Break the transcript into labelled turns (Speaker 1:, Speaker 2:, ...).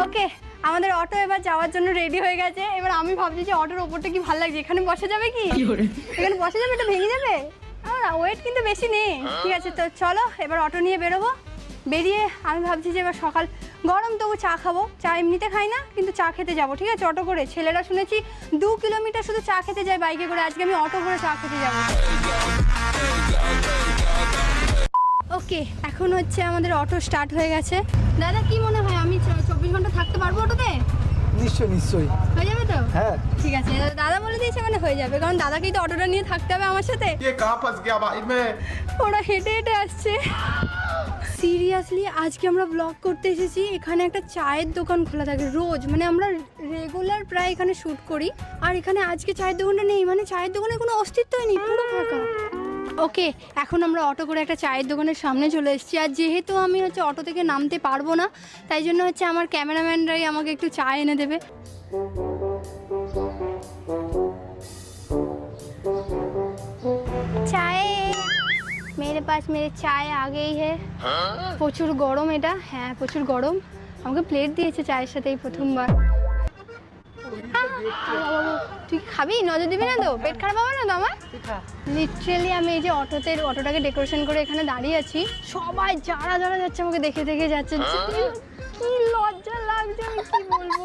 Speaker 1: ওকে, আমাদের অটো এবার যাওয়ার জন্য রেডি হয়ে গেছে। এবার আমি ভাবছি যে অটোর ওপরটা কি ভালো লাগছে, এখানে বসা যাবে কি? এখানে বসা যাবে, এটা ভেঙে যাবে। ওয়েট কিন্তু বেশি নেই। ঠিক আছে, তো চলো এবার অটো নিয়ে বেরোবো। বেরিয়ে আমি ভাবছি যে এবার সকাল গরম তবু চা খাবো। চা এমনিতে খাই না, কিন্তু চা খেতে যাবো। ঠিক আছে, অটো করে। ছেলেরা শুনেছি 2 কিলোমিটার শুধু চা খেতে যায় বাইকে করে, আজকে আমি অটো করে চা খেতে যাবো। ওকে, এখন হচ্ছে আমাদের অটো স্টার্ট হয়ে গেছে। দাদা কি মনে হয় আমি 24 ঘন্টা থাকতে পারবো অটোতে?
Speaker 2: নিশ্চয়ই নিশ্চয়ই
Speaker 1: হয়ে যাবে তো?
Speaker 2: হ্যাঁ
Speaker 1: ঠিক আছে, দাদা বলে দিয়েছে মানে হয়ে যাবে, কারণ দাদাকেই তো অটোটা নিয়ে থাকতে হবে আমার সাথে। ওরা হেঁটে হেঁটে আসছে। সিরিয়াসলি আজকে আমরা ব্লগ করতে এসেছি। এখানে একটা চায়ের দোকান খোলা থাকে রোজ, মানে আমরা রেগুলার প্রায় এখানে শ্যুট করি। আর এখানে আজকে চায়ের দোকানটা নেই, মানে চায়ের দোকানের কোনো অস্তিত্বই নেই, পুরো ফাঁকা। ওকে, এখন আমরা অটো করে একটা চায়ের দোকানের সামনে চলে এসেছি। আর যেহেতু আমি হচ্ছে অটো থেকে নামতে পারবো না, তাই জন্য হচ্ছে আমার ক্যামেরাম্যানরাই আমাকে একটু চা এনে দেবে। চায়ে मेरे पास मेरे चाय आ गई है। প্রচুর গরম এটা, হ্যাঁ প্রচুর গরম। আমাকে প্লেট দিয়েছে চায়ের সাথে এই প্রথমবার। তুই খাবি? নজর দিবি না তো? পেট খারাপ হবে না তো আমার? লিটারেলি আমি এই যে অটোটাকে ডেকোরেশন করে এখানে দাঁড়িয়ে আছি, সবাই যারা যারা যাচ্ছে আমাকে দেখে দেখে যাচ্ছে। কি লজ্জা লাগছে, আমি কি বলবো।